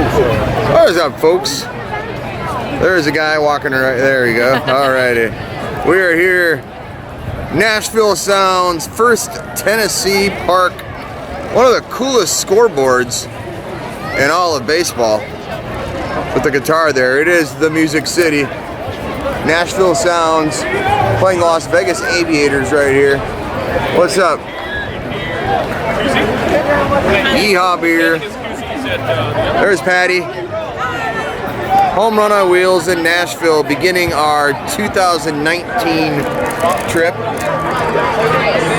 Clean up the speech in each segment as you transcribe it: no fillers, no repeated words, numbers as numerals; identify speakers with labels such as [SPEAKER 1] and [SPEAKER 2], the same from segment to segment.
[SPEAKER 1] What's up, folks? There's a guy walking right there. You go. Alrighty, we are here, Nashville Sounds, First Tennessee Park. One of the coolest scoreboards in all of baseball. With the guitar there, it is the Music City. Nashville Sounds playing Las Vegas Aviators right here. What's up? Yeehaw beer. There's Patty. Home Run on Wheels in Nashville, beginning our 2019 trip.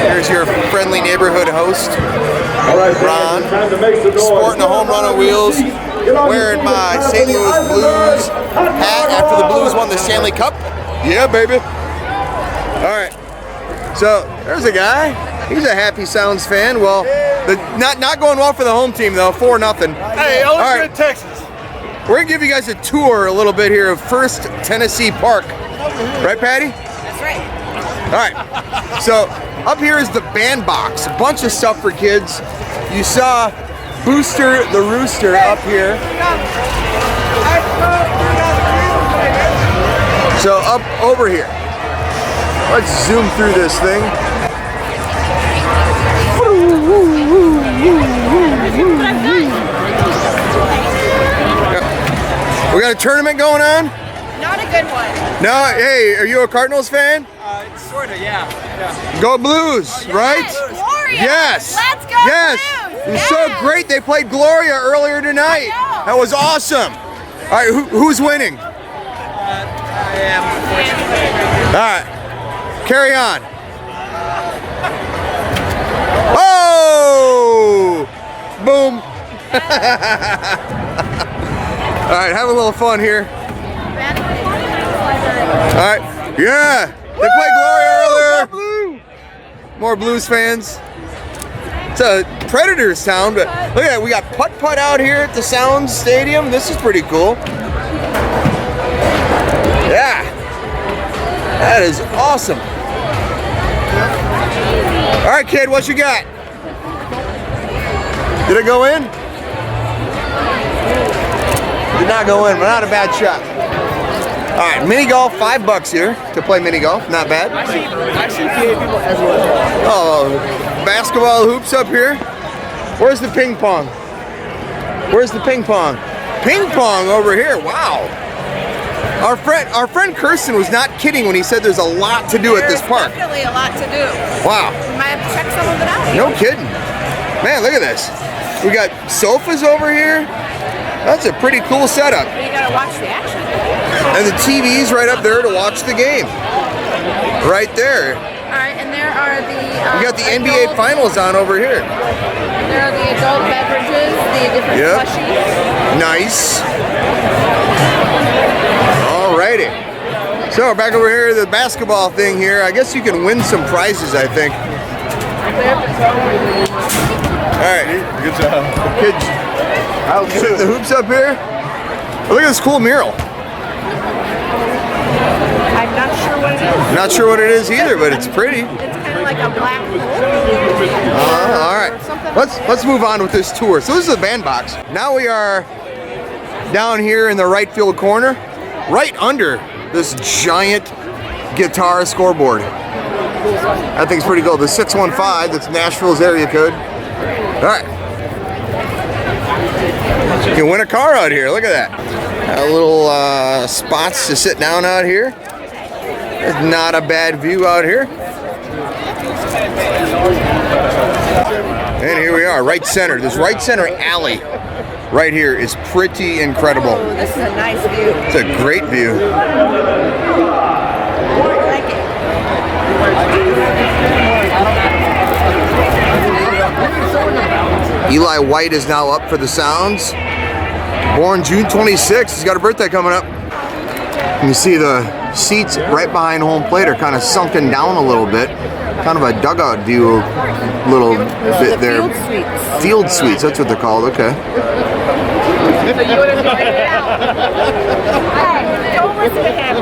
[SPEAKER 1] Here's your friendly neighborhood host, Ron, sporting a Home Run on Wheels, wearing my St. Louis Blues hat after the Blues won the Stanley Cup. Yeah, baby. All right. So there's a guy. He's a happy Sounds fan. Well, not going well for the home team though. 4-0.
[SPEAKER 2] Hey, I was in Texas.
[SPEAKER 1] We're gonna give you guys a tour a little bit here of First Tennessee Park. Right, Patty?
[SPEAKER 3] That's right.
[SPEAKER 1] All right. So up here is the bandbox. A bunch of stuff for kids. You saw Booster the Rooster up here. So up over here. Let's zoom through this thing. We got a tournament going on?
[SPEAKER 3] Not a good one.
[SPEAKER 1] No, hey, are you a Cardinals fan?
[SPEAKER 2] Sorta, yeah.
[SPEAKER 1] Go Blues, right?
[SPEAKER 3] Yes, Gloria.
[SPEAKER 1] Yes.
[SPEAKER 3] Let's go
[SPEAKER 1] Yes.
[SPEAKER 3] Blues.
[SPEAKER 1] It was so great. They played Gloria earlier tonight.
[SPEAKER 3] I know.
[SPEAKER 1] That was awesome. All right, who's winning?
[SPEAKER 2] I am, unfortunately.
[SPEAKER 1] All right, carry on. Oh! Boom. All right, have a little fun here. All right, yeah. They played Gloria earlier. More Blues fans. It's a Predators town, but look at that. We got putt-putt out here at the Sounds Stadium. This is pretty cool. Yeah. That is awesome. All right, kid, what you got? Did it go in? Did not go in, but not a bad shot. All right, mini golf, $5 here to play mini golf. Not bad.
[SPEAKER 2] I see people as well.
[SPEAKER 1] Oh, basketball hoops up here. Where's the ping pong? Where's the ping pong? Ping pong over here. Wow. Our friend Kirsten was not kidding when he said there's a lot to do at this park.
[SPEAKER 3] There's definitely a lot to do.
[SPEAKER 1] Wow.
[SPEAKER 3] You might have to check some of it out.
[SPEAKER 1] No kidding. Man, look at this. We got sofas over here. That's a pretty cool setup.
[SPEAKER 3] But you gotta watch the action.
[SPEAKER 1] And the TV's right up there to watch the game. Right there.
[SPEAKER 3] Alright, and there are the
[SPEAKER 1] We got the NBA Finals on over here.
[SPEAKER 3] There are the adult beverages, the different
[SPEAKER 1] Yep.
[SPEAKER 3] slushies.
[SPEAKER 1] Nice. Alrighty. So we're back over here, the basketball thing here. I guess you can win some prizes, I think. Alright.
[SPEAKER 2] Good job.
[SPEAKER 1] Kids, I'll shoot the hoops up here. Oh, look at this cool mural.
[SPEAKER 3] I'm not sure what it is.
[SPEAKER 1] Not sure what it is either, but it's pretty.
[SPEAKER 3] It's kind of like a black hole.
[SPEAKER 1] All right. Let's move on with this tour. So this is the bandbox. Now we are down here in the right field corner, right under this giant guitar scoreboard. That thing's pretty cool. The 615, that's Nashville's area code. All right. You can win a car out here. Look at that. Got little spots to sit down out here. There's not a bad view out here. And here we are, right center. This right center alley right here is pretty incredible.
[SPEAKER 3] Oh, this is a nice view.
[SPEAKER 1] It's a great view.
[SPEAKER 3] I like it.
[SPEAKER 1] Eli White is now up for the Sounds. Born June 26th. He's got a birthday coming up. You can see the seats right behind home plate are kind of sunken down a little bit. Kind of a dugout view a little bit there.
[SPEAKER 3] Field suites.
[SPEAKER 1] Field suites, that's what they're called, okay.
[SPEAKER 3] Don't listen to him.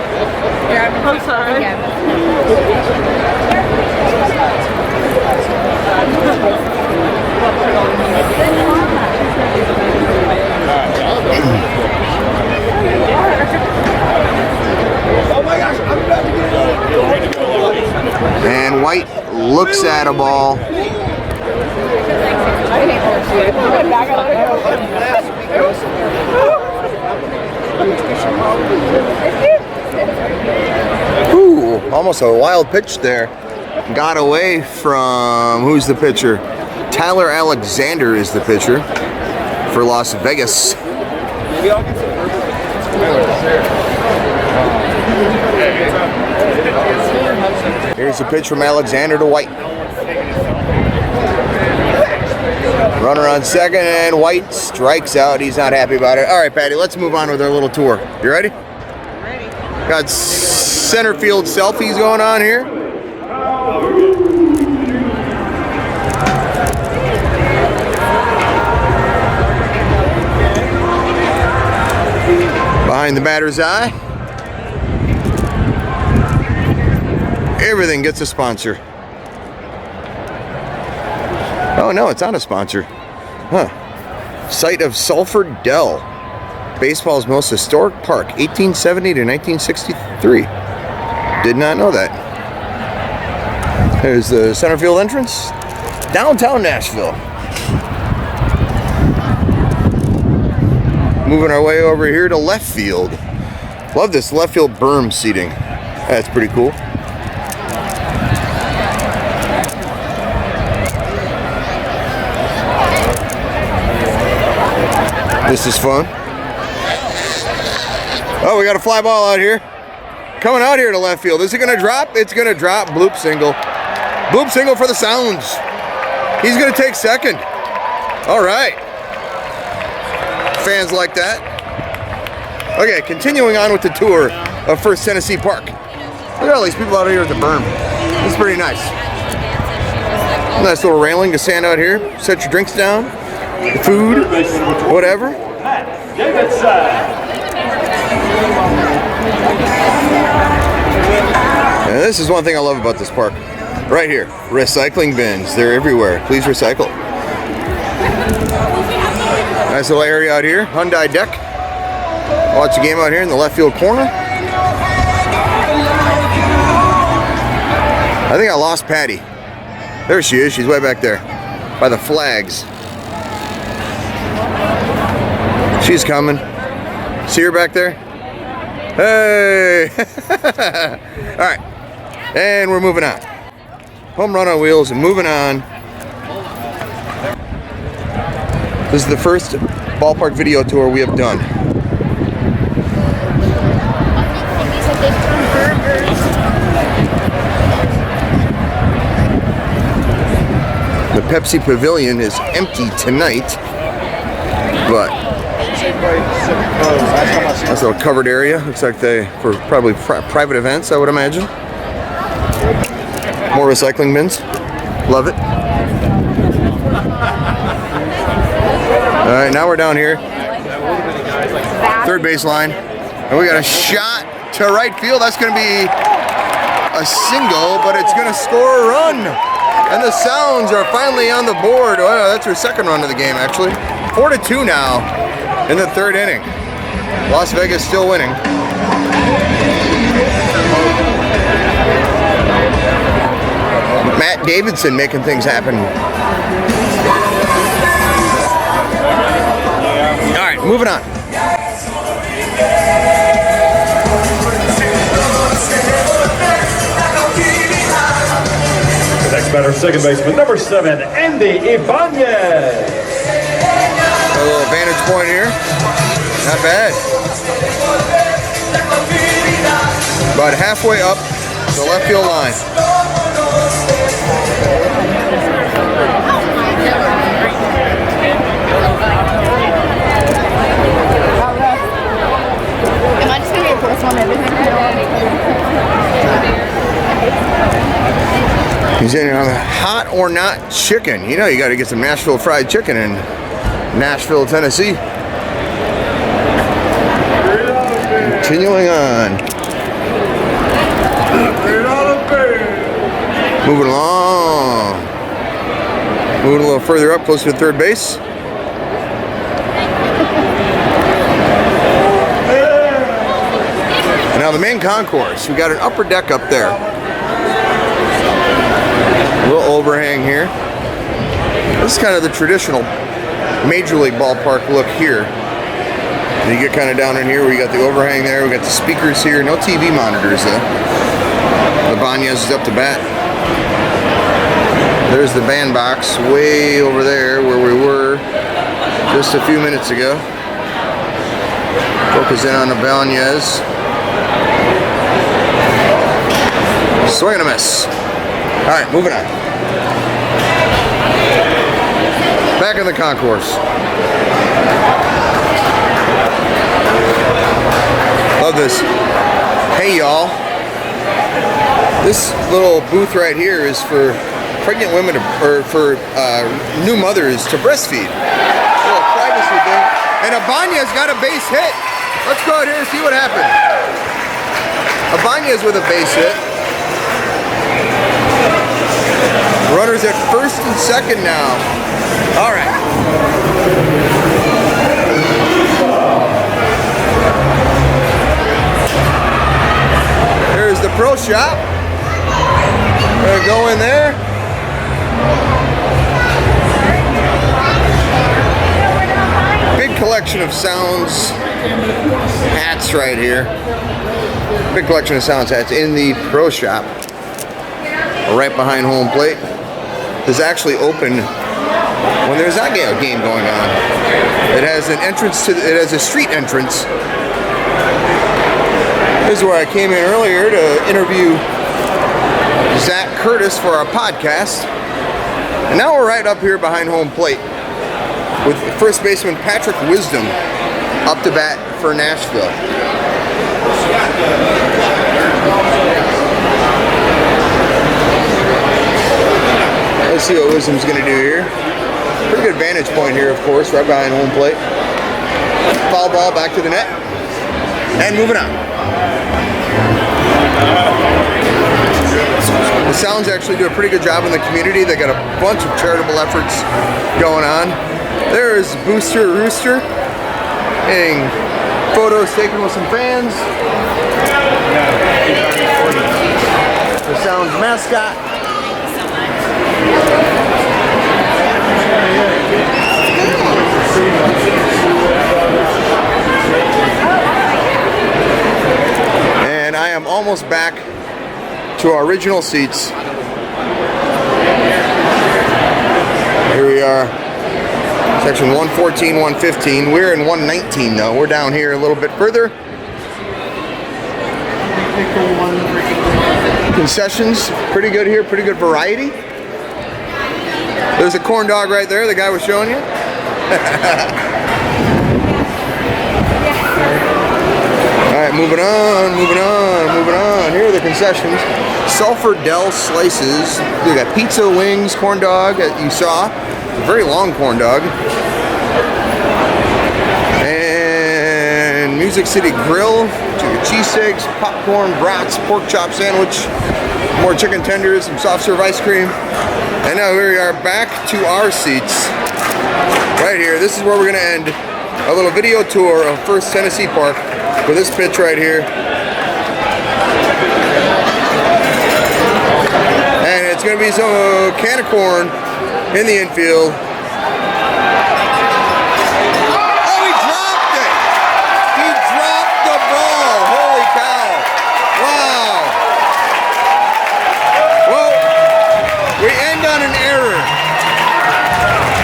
[SPEAKER 3] Here, I'm sorry. Again.
[SPEAKER 1] looks at a ball. Ooh, almost a wild pitch there. Got away from, who's the pitcher? Tyler Alexander is the pitcher for Las Vegas. Here's a pitch from Alexander to White. Runner on second, and White strikes out. He's not happy about it. All right, Patty, let's move on with our little tour. You ready?
[SPEAKER 3] Ready.
[SPEAKER 1] Got center field selfies going on here. Behind the batter's eye. Everything gets a sponsor. Oh no, it's not a sponsor. Huh. Site of Sulphur Dell. Baseball's most historic park, 1870 to 1963. Did not know that. There's the center field entrance. Downtown Nashville. Moving our way over here to left field. Love this left field berm seating. That's pretty cool. This is fun. Oh, we got a fly ball out here. Coming out here to left field. Is it going to drop? It's going to drop. Bloop single. Bloop single for the Sounds. He's going to take second. All right. Fans like that. Okay, continuing on with the tour of First Tennessee Park. Look at all these people out here at the berm. It's pretty nice. Nice little railing to stand out here. Set your drinks down. Food, whatever. And this is one thing I love about this park. Right here, recycling bins. They're everywhere. Please recycle. Nice little area out here. Hyundai deck. Watch the game out here in the left field corner. I think I lost Patty. There she is. She's way back there by the flags. She's coming. See her back there? Hey! All right. And we're moving on. Home run on wheels and moving on. This is the first ballpark video tour we have done. The Pepsi Pavilion is empty tonight, but that's a little covered area. Looks like they, for probably private events, I would imagine. More recycling bins. Love it. All right, now we're down here. Third base line. And we got a shot to right field. That's going to be a single, but it's going to score a run. And the Sounds are finally on the board. Oh, that's their second run of the game, actually. 4-2 now in the third inning. Las Vegas still winning. Matt Davidson making things happen. All right, moving on.
[SPEAKER 4] The next batter, second baseman, number 7, Andy Ibanez.
[SPEAKER 1] A little vantage point here. Not bad. About halfway up the left field line.
[SPEAKER 3] Am I just going to get plus on everything?
[SPEAKER 1] He's in on the hot or not chicken. You know you got to get some Nashville fried chicken in Nashville, Tennessee. Continuing on. Moving along. Moving a little further up, closer to third base. And now the main concourse. We got an upper deck up there. Little overhang here. This is kind of the traditional Major League ballpark look here. And you get kind of down in here where you got the overhang there. We got the speakers here. No TV monitors though. Ibanez is up to bat. There's the bandbox way over there where we were just a few minutes ago. Focus in on Ibanez. Swing and a miss. All right, moving on. Back in the concourse. Love this. Hey y'all. This little booth right here is for pregnant women or for new mothers to breastfeed. A little privacy thing. And Ibanez got a base hit. Let's go out here and see what happened. Ibanez with a base hit. Runners at first and second now. All right. There's the pro shop. We're gonna go in there. Big collection of Sounds hats right here. Big collection of Sounds hats in the pro shop. Right behind home plate. Is actually open when there's not a game going on. It has an entrance to, it has a street entrance. This is where I came in earlier to interview Zach Curtis for our podcast. And now we're right up here behind home plate with first baseman Patrick Wisdom up to bat for Nashville. Let's see what Wisdom's going to do here. Pretty good vantage point here, of course, right behind home plate. Foul ball back to the net. And moving on. The Sounds actually do a pretty good job in the community. They got a bunch of charitable efforts going on. There's Booster Rooster getting photos taken with some fans. The Sounds mascot. And I am almost back to our original seats. Here we are, section 114, 115. We're in 119 though. We're down here a little bit further. Concessions, pretty good here, pretty good variety. There's a corn dog right there, the guy was showing you. Alright, moving on. Here are the concessions. Sulphur Del Slices. We got pizza, wings, corn dog that you saw. A very long corn dog. And Music City Grill. Cheesesteaks, popcorn, brats, pork chop sandwich, more chicken tenders, some soft serve ice cream. And now we are back to our seats. Right here. This is where we're going to end a little video tour of First Tennessee Park with this pitch right here. And it's going to be some can of corn in the infield. Oh, he dropped it! He dropped the ball! Holy cow! Wow! Well, we end on an error.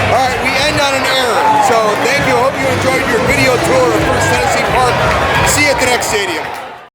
[SPEAKER 1] Alright, we end on an error. So thank you. Hope you enjoyed your video tour of First Tennessee Park. See you at the next stadium.